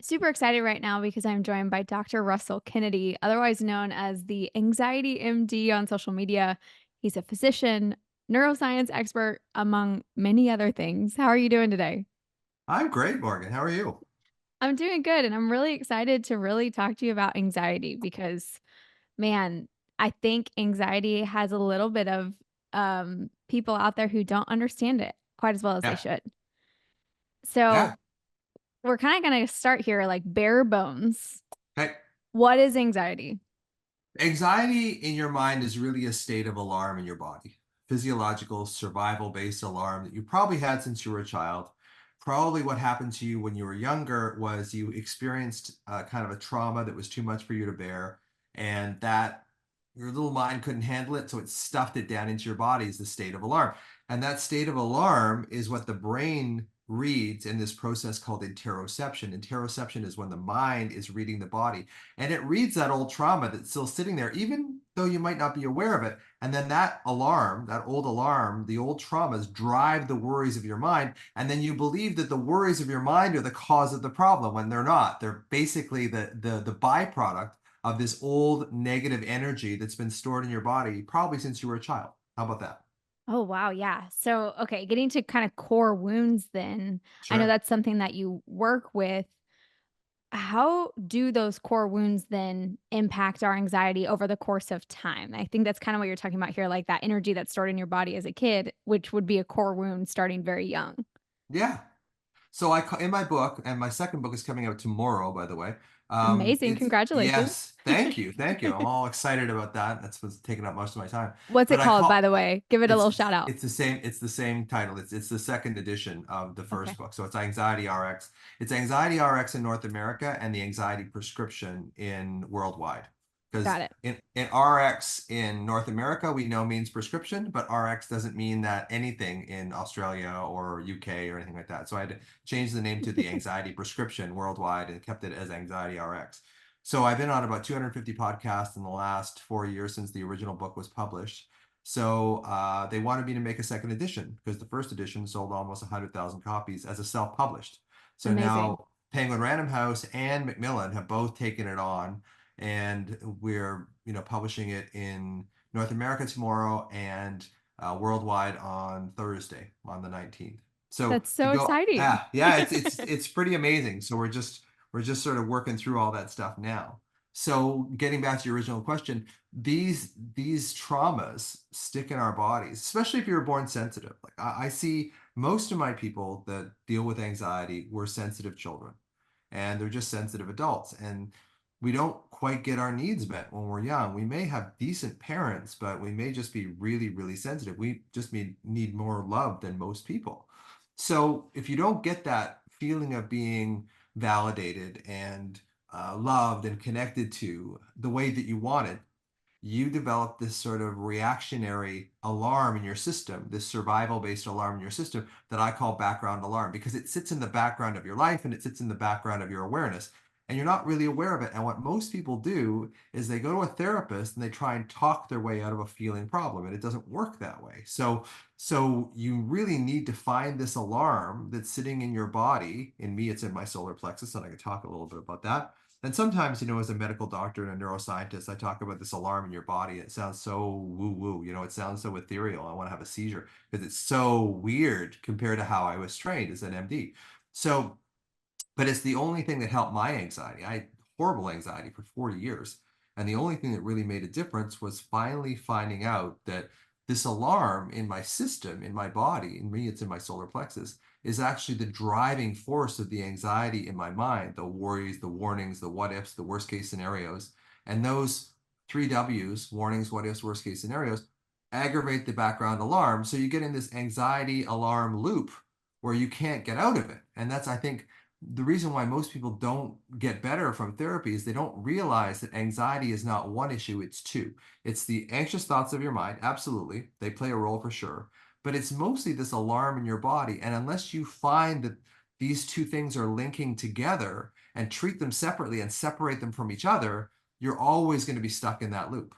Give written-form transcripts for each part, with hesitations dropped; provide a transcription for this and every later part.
Super excited right now because I'm joined by Dr. Russell Kennedy, otherwise known as the Anxiety MD on social media. He's a physician, neuroscience expert, among many other things. How are you doing today? I'm great, Morgan. How are you? I'm doing good, and I'm really excited to really talk to you about anxiety because, man, I think anxiety has a little bit of people out there who don't understand it quite as well as they Yeah. should. Yeah. So, we're kind of going to start here like bare bones. Okay. What is anxiety? Anxiety in your mind is really a state of alarm in your body, physiological, survival based alarm that you probably had since you were a child. Probably what happened to you when you were younger was you experienced kind of a trauma that was too much for you to bear, and that your little mind couldn't handle it. So it stuffed it down into your body as the state of alarm. And that state of alarm is what the brain reads in this process called interoception. Interoception is when the mind is reading the body and it reads that old trauma that's still sitting there, even though you might not be aware of it. And then that alarm, that old alarm, the old traumas drive the worries of your mind. And then you believe that the worries of your mind are the cause of the problem when they're not. They're basically the byproduct of this old negative energy that's been stored in your body probably since you were a child. How about that? Oh, wow, yeah. So, okay, getting to kind of core wounds then. I know Sure. that's something that you work with. How do those core wounds then impact our anxiety over the course of time? I think that's kind of what you're talking about here, like that energy that's stored in your body as a kid, which would be a core wound starting very young. Yeah. So in my book, and my second book is coming out tomorrow, by the way. Amazing. It's Congratulations. yes, thank you. I'm all excited about that. That's what's taking up most of my time. What's it But I called, by call the way? Give it a little shout out. it's the same title. It's the second edition of the first Okay, book. So it's Anxiety RX. It's Anxiety RX in North America and the Anxiety Prescription in worldwide. got Because it. in RX in North America, we know means prescription, but RX doesn't mean that anything in Australia or UK or anything like that. So I had to change the name to the Anxiety Prescription worldwide and kept it as Anxiety RX. So I've been on about 250 podcasts in the last 4 years since the original book was published. So they wanted me to make a second edition because the first edition sold almost 100,000 copies as a self-published. So Amazing. now Penguin Random House and Macmillan have both taken it on, and we're publishing it in North America tomorrow and worldwide on Thursday on the 19th. So That's to so go, exciting. yeah, it's pretty amazing. So we're just sort of working through all that stuff now. So getting back to your original question, these traumas stick in our bodies, especially if you were born sensitive. Like I see most of my people that deal with anxiety were sensitive children, and they're just sensitive adults, and we don't quite get our needs met when we're young. We may have decent parents, but we may just be really, really sensitive. We just need more love than most people. So if you don't get that feeling of being validated and loved and connected to the way that you want it, you develop this sort of reactionary alarm in your system, this survival based alarm in your system that I call background alarm because it sits in the background of your life and it sits in the background of your awareness. And you're not really aware of it. And what most people do is they go to a therapist and they try and talk their way out of a feeling problem, and it doesn't work that way. So you really need to find this alarm that's sitting in your body. In me, it's in my solar plexus, and I can talk a little bit about that. And sometimes, as a medical doctor and a neuroscientist, I talk about this alarm in your body. It sounds so woo woo, it sounds so ethereal. I want to have a seizure because it's so weird compared to how I was trained as an MD. So, but it's the only thing that helped my anxiety. I had horrible anxiety for 40 years. And the only thing that really made a difference was finally finding out that this alarm in my system, in my body, in me, it's in my solar plexus, is actually the driving force of the anxiety in my mind, the worries, the warnings, the what ifs, the worst case scenarios. And those three W's, warnings, what ifs, worst case scenarios, aggravate the background alarm. So you get in this anxiety alarm loop where you can't get out of it. And that's, I think, the reason why most people don't get better from therapy is they don't realize that anxiety is not one issue, it's two. It's the anxious thoughts of your mind, absolutely. They play a role for sure. But it's mostly this alarm in your body. And unless you find that these two things are linking together and treat them separately and separate them from each other, you're always going to be stuck in that loop.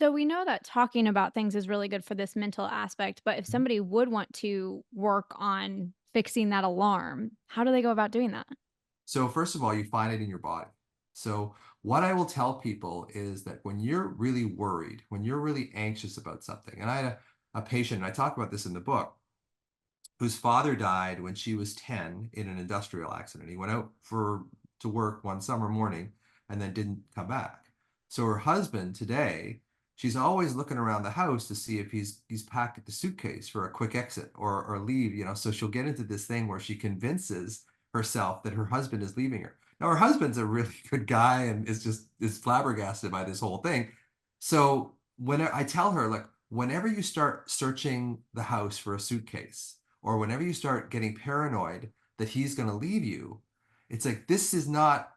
So we know that talking about things is really good for this mental aspect, but if somebody would want to work on fixing that alarm, how do they go about doing that? So first of all, you find it in your body. So what I will tell people is that when you're really worried, when you're really anxious about something, and I had a patient, and I talk about this in the book, whose father died when she was 10 in an industrial accident. He went out for to work one summer morning and then didn't come back. So her husband today, she's always looking around the house to see if he's packed the suitcase for a quick exit or leave, so she'll get into this thing where she convinces herself that her husband is leaving her. Now her husband's a really good guy and is flabbergasted by this whole thing. So when I tell her, like, whenever you start searching the house for a suitcase, or whenever you start getting paranoid that he's going to leave you, it's like this is not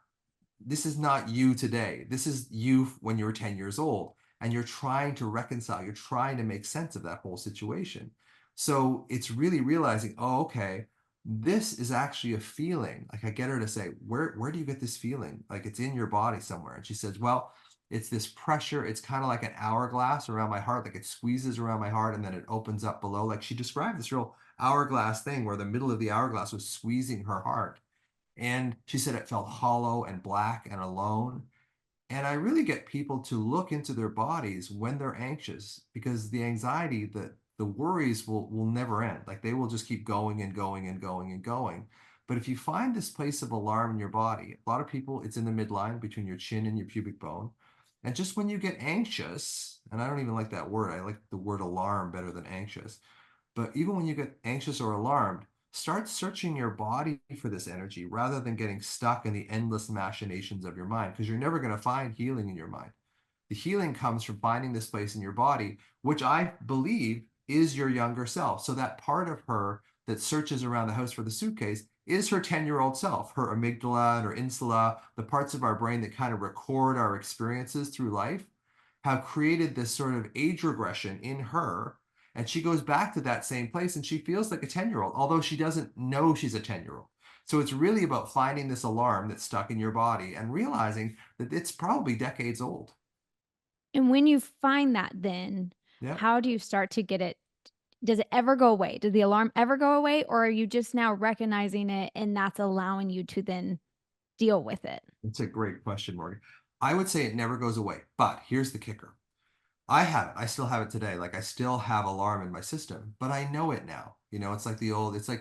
you today. This is you when you were 10 years old, and you're trying to reconcile, you're trying to make sense of that whole situation. So it's really realizing, oh, okay, this is actually a feeling. Like, I get her to say, where do you get this feeling? Like, it's in your body somewhere. And she says, well, it's this pressure. It's kind of like an hourglass around my heart. Like, it squeezes around my heart and then it opens up below. Like, she described this real hourglass thing where the middle of the hourglass was squeezing her heart. And she said it felt hollow and black and alone. And I really get people to look into their bodies when they're anxious, because the anxiety, the worries will never end. Like, they will just keep going and going and going and going. But if you find this place of alarm in your body, a lot of people, it's in the midline between your chin and your pubic bone. And just when you get anxious, and I don't even like that word, I like the word alarm better than anxious. But even when you get anxious or alarmed, start searching your body for this energy rather than getting stuck in the endless machinations of your mind, because you're never going to find healing in your mind. The healing comes from finding this place in your body, which I believe is your younger self. So that part of her that searches around the house for the suitcase is her 10-year-old self, her amygdala and her insula, the parts of our brain that kind of record our experiences through life, have created this sort of age regression in her. And she goes back to that same place and she feels like a 10-year-old, although she doesn't know she's a 10-year-old. So it's really about finding this alarm that's stuck in your body and realizing that it's probably decades old. And when you find that then, Yeah. how do you start to get it does it ever go away? Does the alarm ever go away, or are you just now recognizing it and that's allowing you to then deal with it? It's a great question, Morgan. I would say it never goes away, but here's the kicker. I have it. I still have it today. Like, I still have alarm in my system, but I know it now. It's like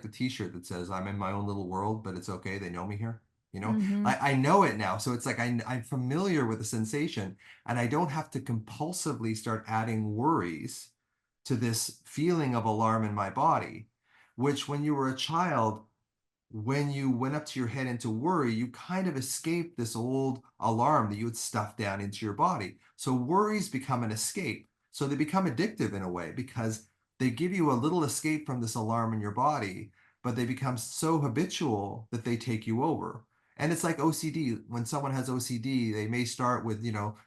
the t-shirt that says I'm in my own little world, but it's okay. They know me here. Mhm. I know it now. So it's like I'm familiar with the sensation, and I don't have to compulsively start adding worries to this feeling of alarm in my body, which when you were a child, when you went up to your head into worry, you kind of escaped this old alarm that you had stuffed down into your body. So worries become an escape. So they become addictive in a way because they give you a little escape from this alarm in your body, but they become so habitual that they take you over. And it's like OCD. When someone has OCD, they may start with,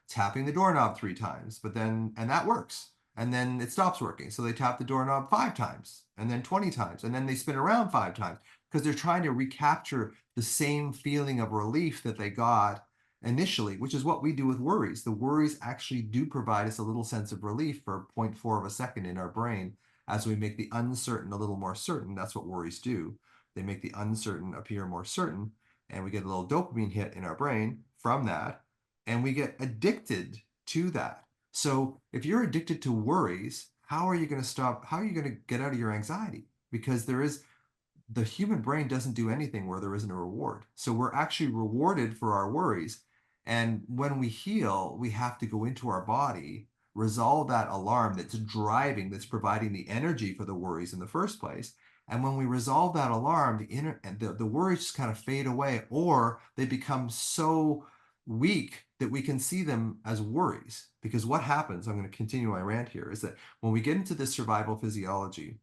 tapping the doorknob 3 times, and that works. And then it stops working. So they tap the doorknob 5 times and then 20 times, and then they spin around 5 times because they're trying to recapture the same feeling of relief that they got initially, which is what we do with worries. The worries actually do provide us a little sense of relief for 0.4 of a second in our brain as we make the uncertain a little more certain. That's what worries do. They make the uncertain appear more certain, and we get a little dopamine hit in our brain from that, and we get addicted to that. So if you're addicted to worries, how are you going to stop? How are you going to get out of your anxiety? Because the human brain doesn't do anything where there isn't a reward. So we're actually rewarded for our worries. And when we heal, we have to go into our body, resolve that alarm that's providing the energy for the worries in the first place. And when we resolve that alarm, the worries just kind of fade away, or they become so weak that we can see them as worries. Because what happens, I'm going to continue my rant here, is that when we get into this survival physiology,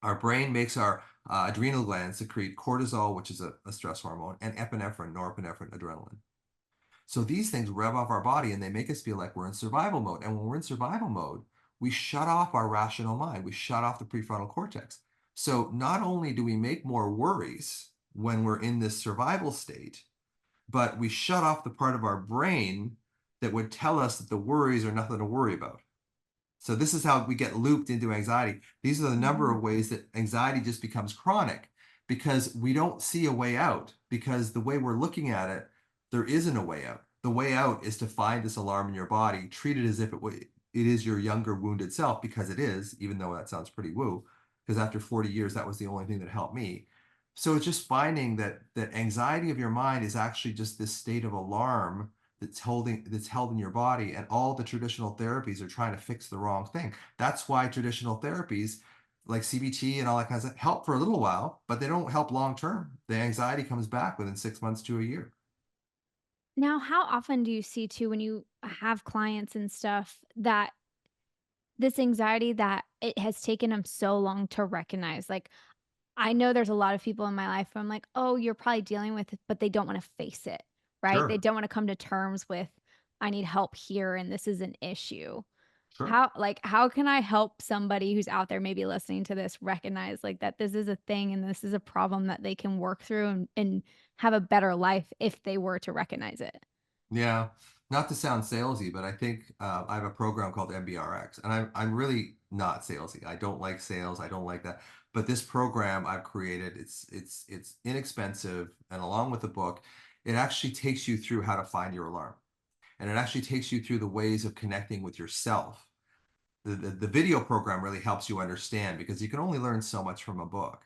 our brain makes our adrenal glands secrete cortisol, which is a stress hormone, and epinephrine, norepinephrine, adrenaline. So these things rev off our body and they make us feel like we're in survival mode. And when we're in survival mode, we shut off our rational mind. We shut off the prefrontal cortex. So not only do we make more worries when we're in this survival state, but we shut off the part of our brain that would tell us that the worries are nothing to worry about. So this is how we get looped into anxiety. These are the number Mhm. of ways that anxiety just becomes chronic. because we don't see a way out, because the way we're looking at it, there isn't a way out. The way out is to find this alarm in your body, treat it as if it is your younger wounded self, because it is, even though that sounds pretty woo, because after 40 years, that was the only thing that helped me. So it's just finding that anxiety of your mind is actually just this state of alarm that's held in your body, and all the traditional therapies are trying to fix the wrong thing. That's why traditional therapies like CBT and all that kinds of help for a little while, but they don't help long term. The anxiety comes back within 6 months to a year. Now, how often do you see too when you have clients and stuff that this anxiety that it has taken them so long to recognize? Like, I know there's a lot of people in my life where I'm like, "Oh, you're probably dealing with it," but they don't wanna face it, right? They Sure. don't wanna come to terms with, "I need help here, and this is an issue." Sure. How can I help somebody who's out there maybe listening to this recognize, like, that this is a thing and this is a problem that they can work through and have a better life if they were to recognize it? Yeah. Not to sound salesy, but I think I have a program called MBRX, and I'm really not salesy. I don't like sales. I don't like that. But this program I've created, it's inexpensive, and along with the book, it actually takes you through how to find your alarm, and it actually takes you through the ways of connecting with yourself. The video program really helps you understand, because you can only learn so much from a book.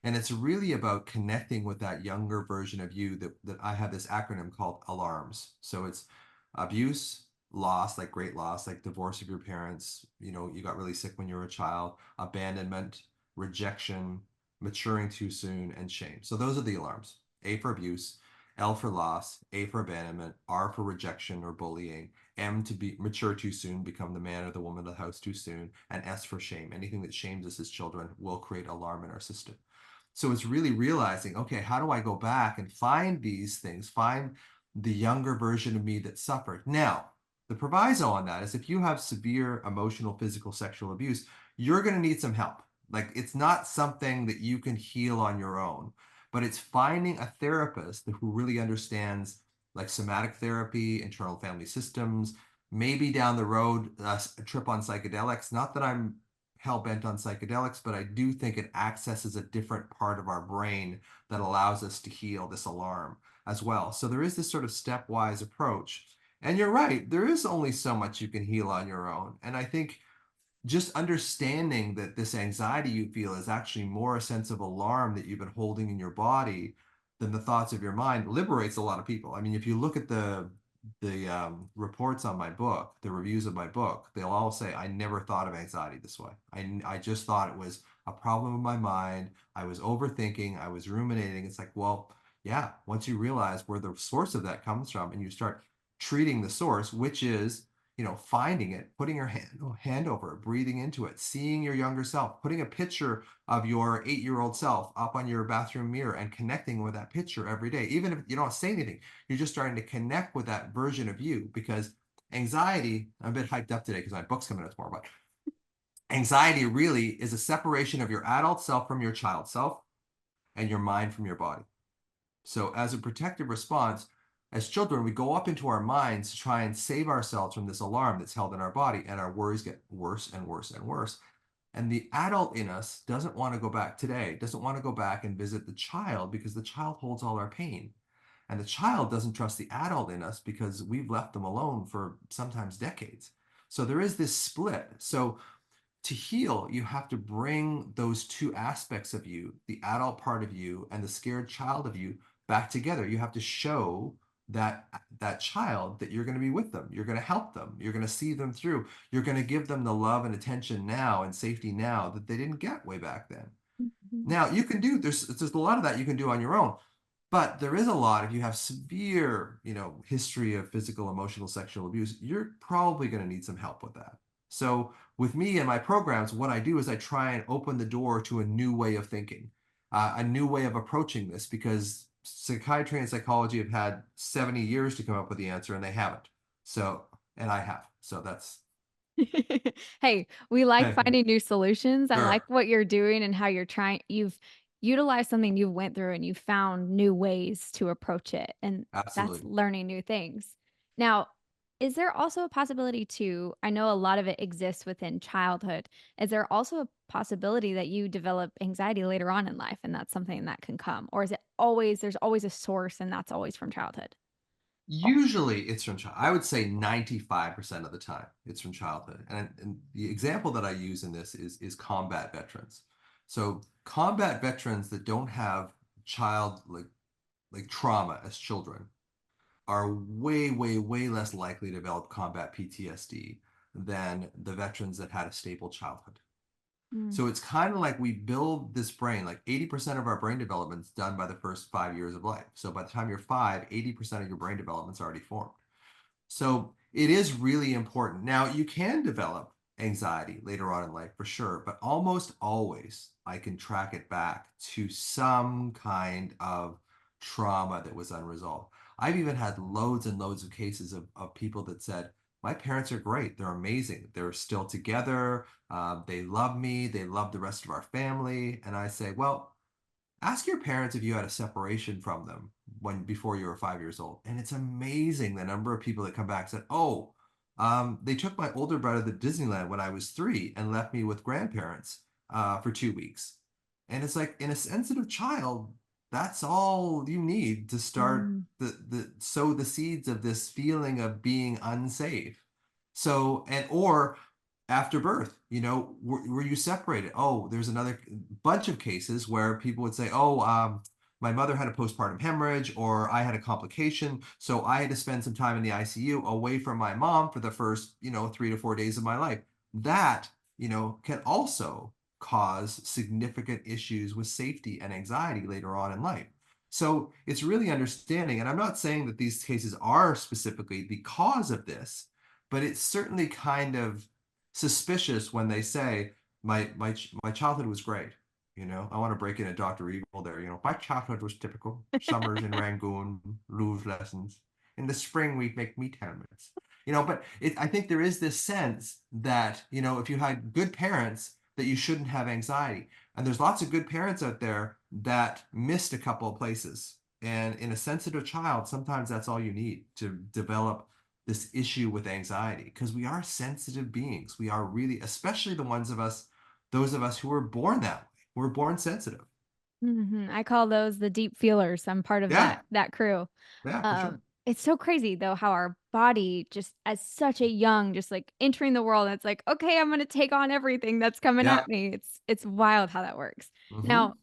And it's really about connecting with that younger version of you, that I have this acronym called alarms. So it's abuse, loss, like great loss, like divorce of your parents, you got really sick when you were a child, abandonment, rejection, maturing too soon, and shame. So those are the alarms. A for abuse, L for loss, A for abandonment, R for rejection or bullying, M to be mature too soon, become the man or the woman of the house too soon, and S for shame. Anything that shames us as children will create alarm in our system. So it's really realizing, okay, how do I go back and find these things, find the younger version of me that suffered? Now, the proviso on that is if you have severe emotional, physical, sexual abuse, you're going to need some help. Like, it's not something that you can heal on your own, but it's finding a therapist who really understands, like somatic therapy, internal family systems, maybe down the road, a trip on psychedelics. Not that I'm hell bent on psychedelics, but I do think it accesses a different part of our brain that allows us to heal this alarm as well. So there is this sort of stepwise approach. And you're right, there is only so much you can heal on your own. And I think just understanding that this anxiety you feel is actually more a sense of alarm that you've been holding in your body than the thoughts of your mind liberates a lot of people. I mean, if you look at the reports on my book, the reviews of my book, they'll all say, I never thought of anxiety this way. I just thought it was a problem in my mind. I was overthinking. I was ruminating. It's like, well, yeah, once you realize where the source of that comes from and you start treating the source, which is, finding it, putting your hand over it, breathing into it, seeing your younger self, putting a picture of your 8-year-old self up on your bathroom mirror and connecting with that picture every day. Even if you don't say anything, you're just starting to connect with that version of you, because anxiety, I'm a bit hyped up today because my book's coming out tomorrow, but anxiety really is a separation of your adult self from your child self, and your mind from your body. So, as a protective response, as children, we go up into our minds to try and save ourselves from this alarm that's held in our body, and our worries get worse and worse and worse. And the adult in us doesn't want to go back today, doesn't want to go back and visit the child, because the child holds all our pain. And the child doesn't trust the adult in us because we've left them alone for sometimes decades. So there is this split. So to heal, you have to bring those two aspects of you, the adult part of you and the scared child of you, back together. You have to show that child that you're going to be with them. You're going to help them. You're going to see them through. You're going to give them the love and attention now and safety now that they didn't get way back then. Mhm. Now, you can do there's a lot of that you can do on your own, but there is a lot, if you have severe, history of physical, emotional, sexual abuse, you're probably going to need some help with that. So, with me and my programs, what I do is I try and open the door to a new way of thinking, a new way of approaching this, because psychiatry and psychology have had 70 years to come up with the answer, and they haven't. So, and I have. So that's Hey, we like finding new solutions. I like sure, what you're doing and how you've utilized something you went through and you found new ways to approach it, and that's absolutely. learning new things. Now, Is there also a possibility to I know a lot of it exists within childhood. Is there also a possibility that you develop anxiety later on in life and that's something that can come? Or is it always there's always a source and that's always from childhood? Usually it's from child. I would say 95% of the time it's from childhood. And the example that I use in this is combat veterans. So combat veterans that don't have child like trauma as children are way, way, way less likely to develop combat PTSD than the veterans that had a stable childhood. Mm, So it's kind of like we build this brain, like 80% of our brain development is done by the first 5 years of life. So by the time you're five, 80% of your brain development's already formed. So it is really important. Now, you can develop anxiety later on in life for sure, but almost always I can track it back to some kind of trauma that was unresolved. I've even had loads and loads of cases of people that said, my parents are great. They're amazing. They're still together. They love me. They love the rest of our family. And I say, well, ask your parents if you had a separation from them when before you were 5 years old. And it's amazing the number of people that come back and said, "Oh, they took my older brother to Disneyland when I was 3 and left me with grandparents for 2 weeks." And it's like in a sensitive child, that's all you need to start mm, the sow the seeds of this feeling of being unsafe. So and or after birth, were you separated? Oh, there's another bunch of cases where people would say, oh, my mother had a postpartum hemorrhage or I had a complication, so I had to spend some time in the ICU away from my mom for the first 3 to 4 days of my life. That can also cause significant issues with safety and anxiety later on in life. So it's really understanding, and I'm not saying that these cases are specifically the cause of this, but it's certainly kind of suspicious when they say my childhood was great. I want to break in a Dr. Evil there. My childhood was typical. Summers in Rangoon, luge lessons. In the spring, we'd make meat helmets. But I think there is this sense that, if you had good parents, that you shouldn't have anxiety. And there's lots of good parents out there that missed a couple of places. And in a sensitive child, sometimes that's all you need to develop this issue with anxiety because we are sensitive beings. We are really, especially those of us who were born that way. We're born sensitive. mhm. I call those the deep feelers. I'm part of Yeah, that crew. yeah, for sure. It's so crazy though how our body just as such a young, just like entering the world, and it's like, okay, I'm gonna take on everything that's coming Yeah. at me. It's wild how that works. Hmm. Now,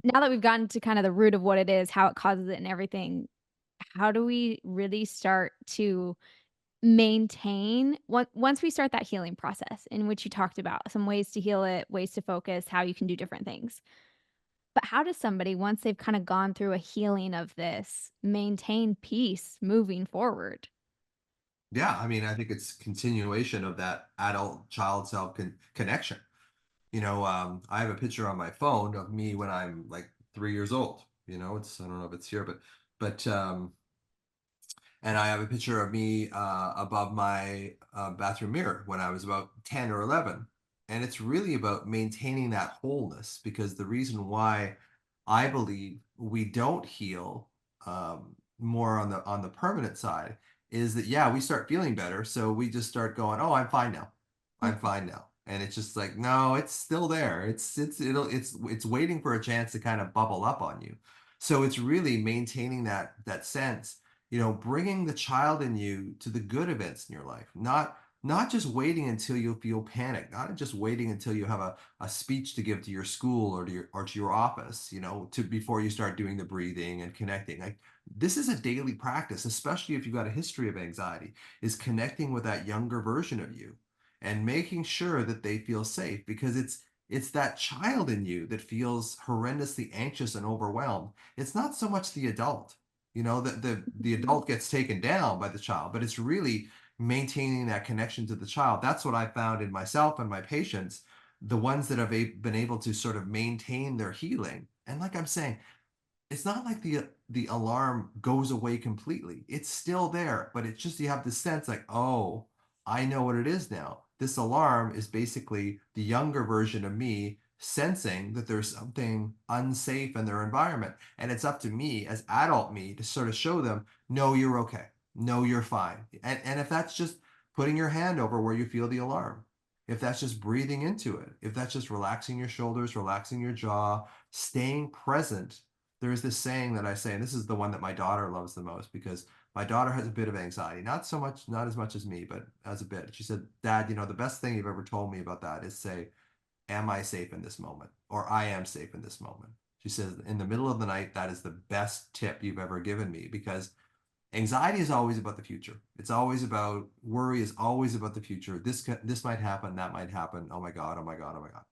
now that we've gotten to kind of the root of what it is, how it causes it and everything, how do we really start to maintain once we start that healing process in which you talked about some ways to heal it, ways to focus, how you can do different things. But how does somebody, once they've kind of gone through a healing of this, maintain peace moving forward? Yeah, I mean, I think it's continuation of that adult child self connection. I have a picture on my phone of me when I'm like 3 years old. I don't know if it's here, but and I have a picture of me above my bathroom mirror when I was about 10 or 11. And it's really about maintaining that wholeness because the reason why I believe we don't heal more on the permanent side is that yeah, we start feeling better, so we just start going, "Oh, I'm fine now. I'm Mhm, fine now." And it's just like, no, it's still there. It's waiting for a chance to kind of bubble up on you. So it's really maintaining that sense, bringing the child in you to the good events in your life, not just waiting until you feel panic, not just waiting until you have a speech to give to your school or to your office, to before you start doing the breathing and connecting. Like this is a daily practice, especially if you've got a history of anxiety, is connecting with that younger version of you and making sure that they feel safe because it's that child in you that feels horrendously anxious and overwhelmed. It's not so much the adult. The mhm. adult gets taken down by the child, but it's really maintaining that connection to the child. That's what I found in myself and my patients, the ones that have been able to sort of maintain their healing. And like I'm saying, it's not like the alarm goes away completely. It's still there, but it's just you have the sense like, oh, I know what it is now. This alarm is basically the younger version of me sensing that there's something unsafe in their environment. And it's up to me as adult me to sort of show them, no, you're okay. know you're fine. And if that's just putting your hand over where you feel the alarm, if that's just breathing into it, if that's just relaxing your shoulders, relaxing your jaw, staying present. There's this saying that I say, and this is the one that my daughter loves the most because my daughter has a bit of anxiety, not so much, not as much as me, but as a bit. She said, Dad, the best thing you've ever told me about that is say, am I safe in this moment? Or I am safe in this moment. She says, in the middle of the night, that is the best tip you've ever given me because anxiety is always about the future. It's always about worry is always about the future. This might happen, that might happen. Oh my God, oh my God, oh my God.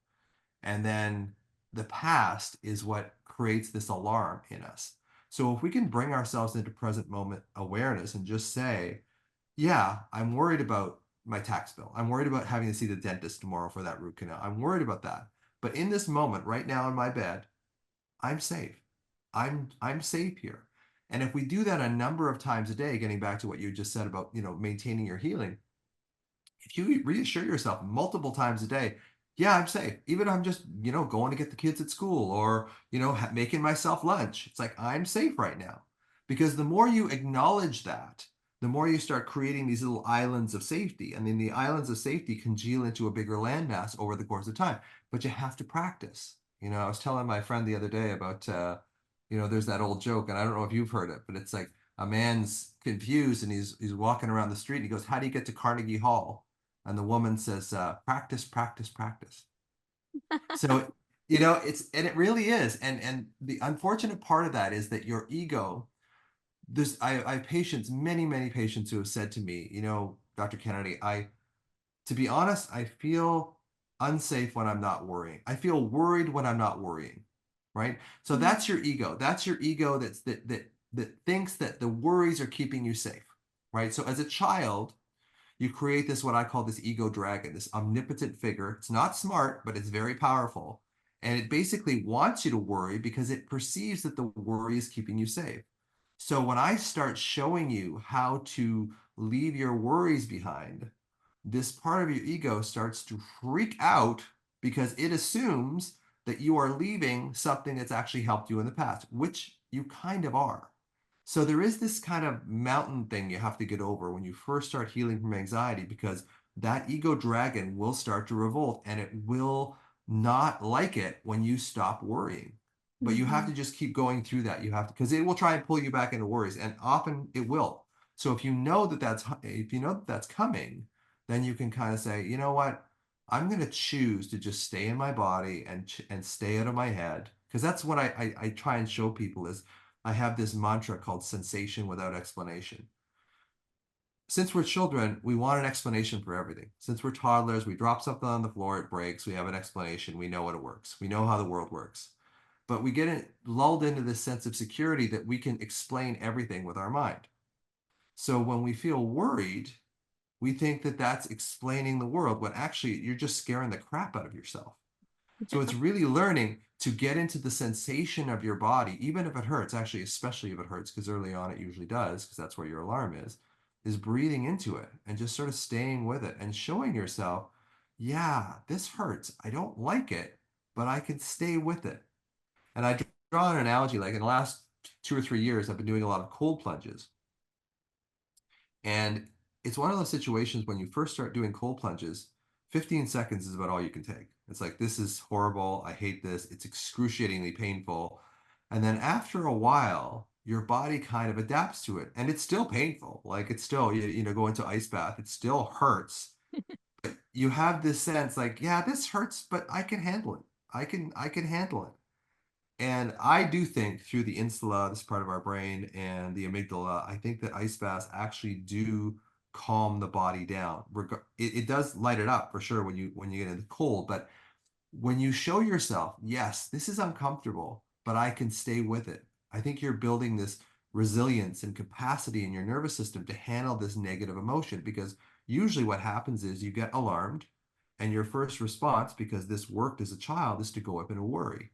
And then the past is what creates this alarm in us. So if we can bring ourselves into present moment awareness and just say, yeah, I'm worried about my tax bill. I'm worried about having to see the dentist tomorrow for that root canal. I'm worried about that. But in this moment, right now in my bed, I'm safe. I'm safe here. And if we do that a number of times a day, getting back to what you just said about, maintaining your healing, if you reassure yourself multiple times a day, yeah, I'm safe. Even if I'm just, going to get the kids at school or, making myself lunch. It's like, I'm safe right now. Because the more you acknowledge that, the more you start creating these little islands of safety. And then the islands of safety congeal into a bigger landmass over the course of time. But you have to practice. I was telling my friend the other day about, there's that old joke, and I don't know if you've heard it, but it's like a man's confused and he's walking around the street. And he goes, how do you get to Carnegie Hall? And the woman says, practice, practice, practice. So, and it really is. And the unfortunate part of that is that your ego, I have patients, many, many patients who have said to me, Dr. Kennedy, to be honest, I feel unsafe when I'm not worrying. I feel worried when I'm not worrying. Right. So Mhm. that's your ego. That's your ego that thinks that the worries are keeping you safe. Right. So as a child, you create this what I call this ego dragon, this omnipotent figure. It's not smart, but it's very powerful. And it basically wants you to worry because it perceives that the worry is keeping you safe. So when I start showing you how to leave your worries behind, this part of your ego starts to freak out because it assumes that you are leaving something that's actually helped you in the past, which you kind of are. So there is this kind of mountain thing you have to get over when you first start healing from anxiety because that ego dragon will start to revolt and it will not like it when you stop worrying. But you have Mhm. to just keep going through that. You have to, because it will try and pull you back into worries, and often it will. So if you know that that's coming, then you can kind of say, you know what? I'm going to choose to just stay in my body and stay out of my head. Because that's what I try and show people is I have this mantra called sensation without explanation. Since we're children, we want an explanation for everything. Since we're toddlers, we drop something on the floor, it breaks, we have an explanation, we know what it works, we know how the world works. But we get lulled into this sense of security that we can explain everything with our mind. So when we feel worried, we think that that's explaining the world when actually you're just scaring the crap out of yourself. So it's really learning to get into the sensation of your body, even if it hurts, actually, especially if it hurts, because early on it usually does, because that's where your alarm is breathing into it and just sort of staying with it and showing yourself, yeah, this hurts. I don't like it, but I can stay with it. And I draw an analogy like in the last 2 or 3 years, I've been doing a lot of cold plunges. And it's one of those situations when you first start doing cold plunges, 15 seconds is about all you can take. It's like, this is horrible. I hate this. It's excruciatingly painful. And then after a while, your body kind of adapts to it. And it's still painful. Like it's still, go into ice bath, it still hurts. You have this sense like, yeah, this hurts, but I can handle it. I can handle it. And I do think through the insula, this part of our brain, and the amygdala, I think that ice baths actually do calm the body down. It does light it up for sure when you get in the cold, but when you show yourself, yes, this is uncomfortable, but I can stay with it. I think you're building this resilience and capacity in your nervous system to handle this negative emotion because usually what happens is you get alarmed and your first response, because this worked as a child, is to go up in a worry.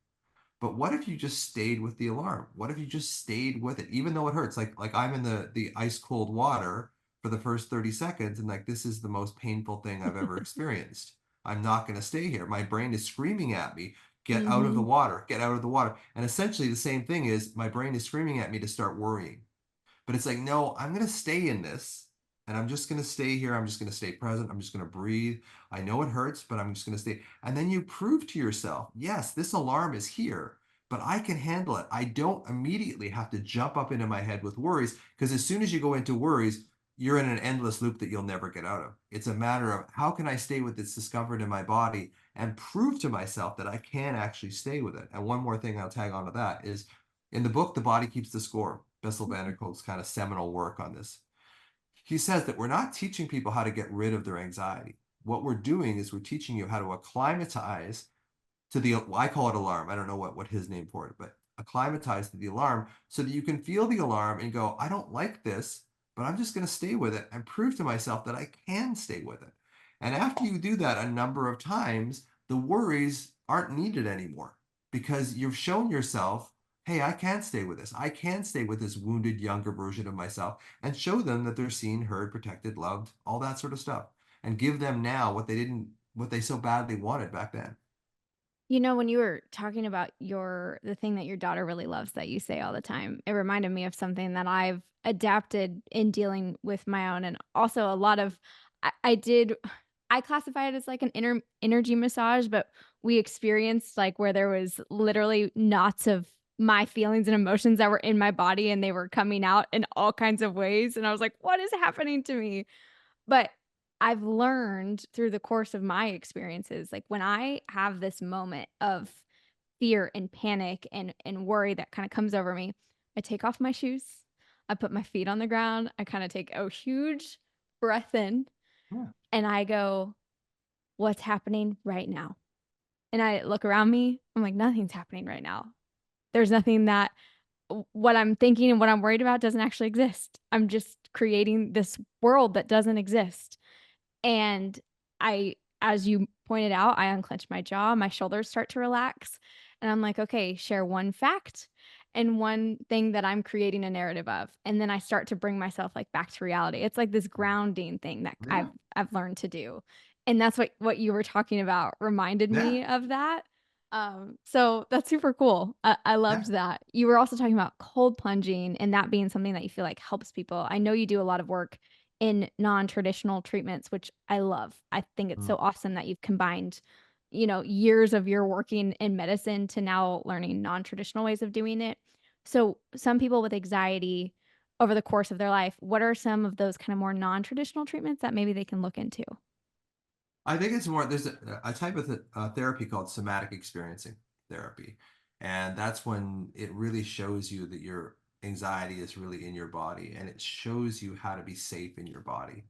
But what if you just stayed with the alarm? What if you just stayed with it, even though it hurts? Like I'm in the ice cold water for the first 30 seconds, and like this is the most painful thing I've ever experienced. I'm not going to stay here. My brain is screaming at me, get out of the Mhm. water, get out of the water. And essentially the same thing is my brain is screaming at me to start worrying. But it's like, no, I'm going to stay in this and I'm just going to stay here. I'm just going to stay present. I'm just going to breathe. I know it hurts, but I'm just going to stay. And then you prove to yourself, yes, this alarm is here, but I can handle it. I don't immediately have to jump up into my head with worries, because as soon as you go into worries, you're in an endless loop that you'll never get out of. It's a matter of, how can I stay with this discomfort in my body and prove to myself that I can actually stay with it. And one more thing I'll tag on to that is, in the book, The Body Keeps the Score, Bessel van der Kolk's kind of seminal work on this. He says that we're not teaching people how to get rid of their anxiety. What we're doing is we're teaching you how to acclimatize to the, well, I call it alarm. I don't know what his name for it, but acclimatize to the alarm so that you can feel the alarm and go, I don't like this, but I'm just going to stay with it and prove to myself that I can stay with it. And after you do that a number of times, the worries aren't needed anymore, because you've shown yourself, hey, I can stay with this. I can stay with this wounded younger version of myself, and show them that they're seen, heard, protected, loved, all that sort of stuff, and give them now what they so badly wanted back then. You know, when you were talking about the thing that your daughter really loves that you say all the time, it reminded me of something that I've adapted in dealing with my own, and also a lot of I did I classify it as like an energy massage, but we experienced like where there was literally knots of my feelings and emotions that were in my body and they were coming out in all kinds of ways. And I was like, what is happening to me? But I've learned through the course of my experiences, like, when I have this moment of fear and panic and worry that kinda comes over me, I take off my shoes, I put my feet on the ground, I kinda take a huge breath in, Yeah. and I go, "What's happening right now?" And I look around me, I'm like, "Nothing's happening right now." There's nothing that what I'm thinking and what I'm worried about doesn't actually exist. I'm just creating this world that doesn't exist. And as you pointed out, I unclench my jaw, my shoulders start to relax, and I'm like, "Okay, share one fact and one thing that I'm creating a narrative of." And then I start to bring myself, like, back to reality. It's like this grounding thing that Yeah. I've learned to do. And that's what you were talking about reminded Yeah. me of that. So that's super cool. I Yeah. loved that. You were also talking about cold plunging and that being something that you feel like helps people. I know you do a lot of work in non-traditional treatments, which I love. I think it's Mm. so awesome that you've combined, years of your working in medicine to now learning non-traditional ways of doing it. So, some people with anxiety over the course of their life, what are some of those kind of more non-traditional treatments that maybe they can look into? I think it's more, there's a type of therapy called somatic experiencing therapy. And that's when it really shows you that your anxiety is really in your body, and it shows you how to be safe in your body.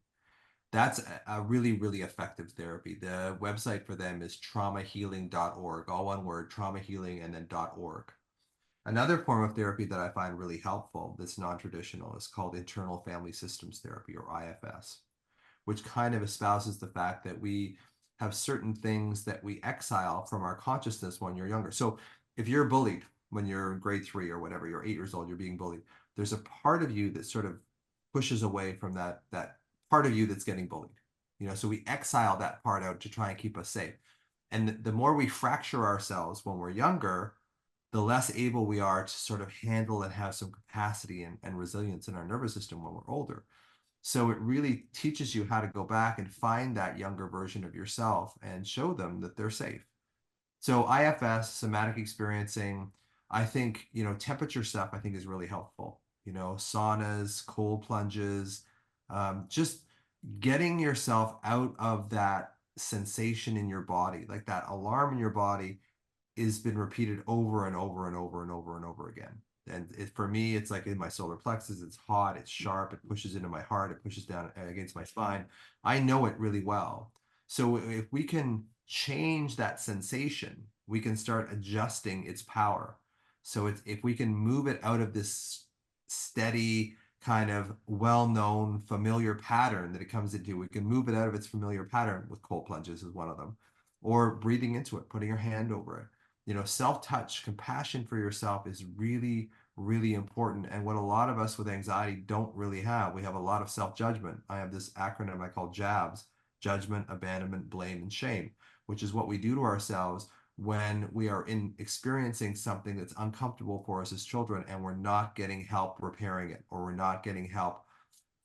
That's a really, really effective therapy. The website for them is traumahealing.org, all one word, trauma healing and then .org. Another form of therapy that I find really helpful that's non-traditional is called internal family systems therapy, or IFS, which kind of espouses the fact that we have certain things that we exile from our consciousness when you're younger. So if you're bullied when you're in grade 3 or whatever, you're 8 years old, you're being bullied, there's a part of you that sort of pushes away from that part of you that's getting bullied. So we exile that part out to try and keep us safe. And the more we fracture ourselves when we're younger, the less able we are to sort of handle and have some capacity and resilience in our nervous system when we're older. So it really teaches you how to go back and find that younger version of yourself and show them that they're safe. So IFS, somatic experiencing, I think, temperature stuff, I think is really helpful. Saunas, cold plunges, just getting yourself out of that sensation in your body, like that alarm in your body has been repeated over and over and over and over and over again. And for me, it's like in my solar plexus, it's hot, it's sharp, it pushes into my heart, it pushes down against my spine. I know it really well. So if we can change that sensation, we can start adjusting its power. So if we can move it out of this steady, kind of well-known familiar pattern that it comes into, we can move it out of its familiar pattern with cold plunges is one of them, or breathing into it, putting your hand over it. Self-touch, compassion for yourself is really, really important. And what a lot of us with anxiety don't really have, we have a lot of self-judgment. I have this acronym I call JABS: judgment, abandonment, blame, and shame, which is what we do to ourselves when we are in experiencing something that's uncomfortable for us as children and we're not getting help repairing it, or we're not getting help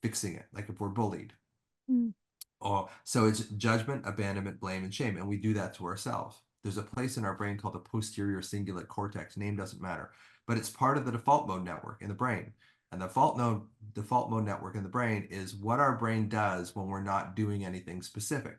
fixing it, like if we're bullied. Mm. Oh, so it's judgment, abandonment, blame, and shame, and we do that to ourselves. There's a place in our brain called the posterior cingulate cortex. Name doesn't matter, but it's part of the default mode network in the brain. And the default mode network in the brain is what our brain does when we're not doing anything specific.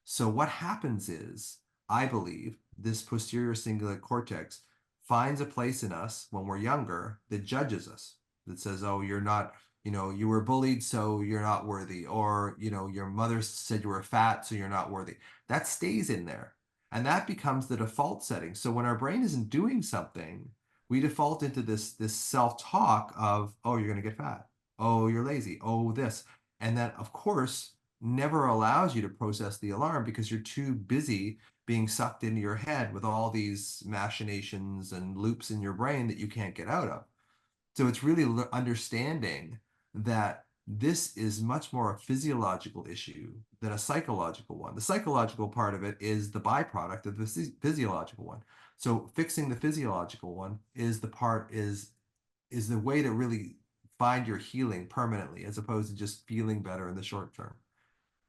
So what happens is, I believe, this posterior cingulate cortex finds a place in us when we're younger that judges us, that says, "Oh, you're not, you were bullied, so you're not worthy," or, your mother said you were fat, so you're not worthy. That stays in there, and that becomes the default setting. So when our brain isn't doing something, we default into this self-talk of, "Oh, you're going to get fat. Oh, you're lazy. Oh, this." And that, of course, never allows you to process the alarm because you're too busy being sucked into your head with all these machinations and loops in your brain that you can't get out of. So it's really understanding that this is much more a physiological issue than a psychological one. The psychological part of it is the byproduct of the physiological one. So fixing the physiological one is the way to really find your healing permanently, as opposed to just feeling better in the short term.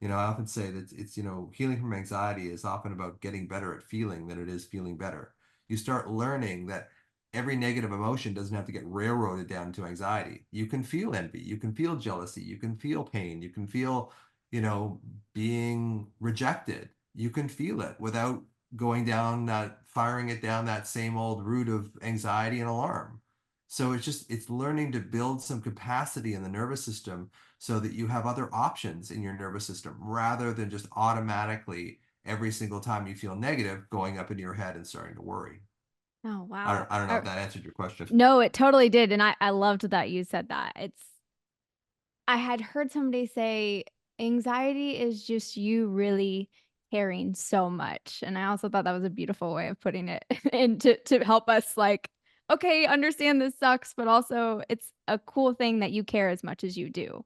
I often say that healing from anxiety is often about getting better at feeling than it is feeling better. You start learning that every negative emotion doesn't have to get railroaded down to anxiety. You can feel envy, you can feel jealousy, you can feel pain, you can feel, you know, being rejected. You can feel it without firing it down that same old route of anxiety and alarm. So it's learning to build some capacity in the nervous system so that you have other options in your nervous system rather than just automatically every single time you feel negative going up into your head and starting to worry. Oh, I wow. don't, I don't know if that answered your question. No, it totally did, and I loved that you said that. I had heard somebody say anxiety is just you really caring so much, and I also thought that was a beautiful way of putting it and to help us, like, "Okay, understand this sucks, but also it's a cool thing that you care as much as you do."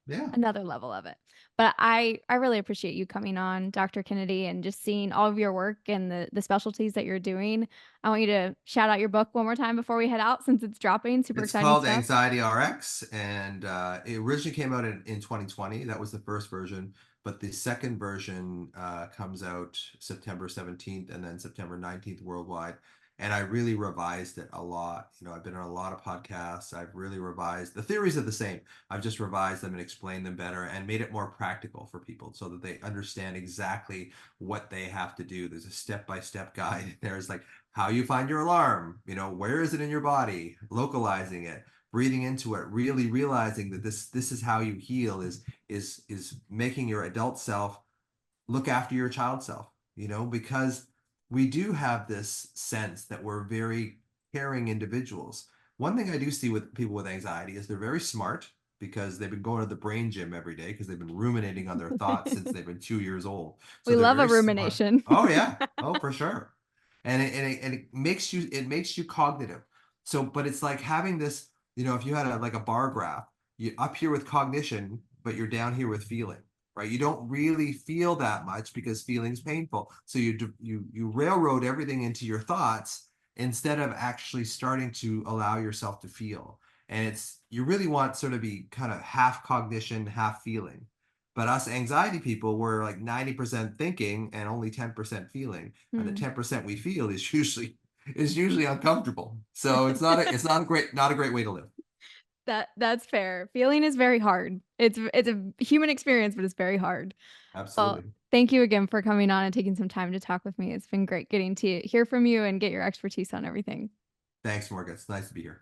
Yeah. Another level of it. But I really appreciate you coming on, Dr. Kennedy, and just seeing all of your work and the specialties that you're doing. I want you to shout out your book one more time before we head out since it's dropping, super It's exciting called stuff. Anxiety RX, and it originally came out in 2020. That was the first version, but the second version comes out September 17th and then September 19th worldwide. And I really revised it a lot. I've been on a lot of podcasts. I've really revised. The theories are the same. I've just revised them and explained them better and made it more practical for people so that they understand exactly what they have to do. There's a step-by-step guide. There's like how you find your alarm, where is it in your body, localizing it, breathing into it, really realizing that this is how you heal, is making your adult self look after your child self, because we do have this sense that we're very caring individuals. One thing I do see with people with anxiety is they're very smart because they've been going to the brain gym every day because they've been ruminating on their thoughts since they've been 2 years old. So We they're love a very smart. rumination. Oh yeah. Oh, for sure. And it makes you cognitive. So, but it's like having this, if you had like a bar graph, you up here with cognition, but you're down here with feeling, right? You don't really feel that much because feeling's painful. So you railroad everything into your thoughts instead of actually starting to allow yourself to feel. And you really want sort of be kind of half cognition, half feeling. But us anxiety people, we're like 90% thinking and only 10% feeling. And the Hmm. 10% we feel is usually uncomfortable. So it's not a great way to live. That's fair. Feeling is very hard. It's a human experience, but it's very hard. Well, Absolutely. thank you again for coming on and taking some time to talk with me. It's been great getting to hear from you and get your expertise on everything. Thanks, Morgan. It's nice to be here.